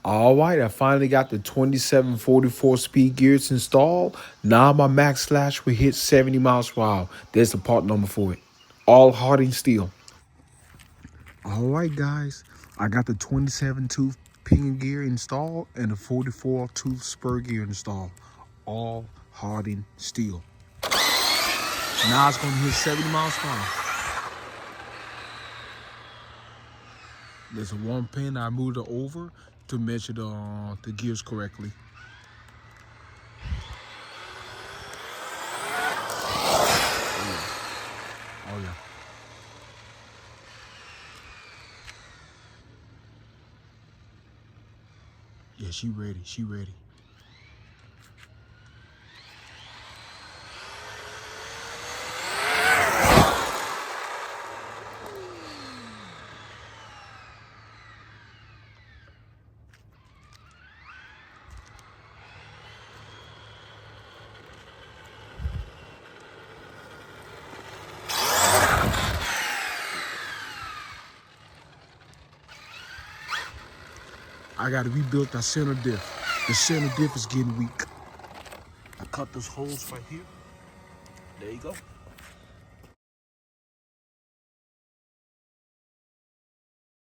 All right, I finally got the 2744 speed gears installed. Now my max slash will hit 70 miles per hour. There's the part number for it. All hardened steel. All right, guys, I got the 27 tooth pinion gear installed and the 44 tooth spur gear installed. All hardened steel. Now it's gonna hit 70 miles per hour. There's a one pin. I moved it over to measure the gears correctly. Oh yeah. Yeah, she ready. She ready. I gotta rebuild that center diff. The center diff is getting weak. I cut those holes right here. There you go.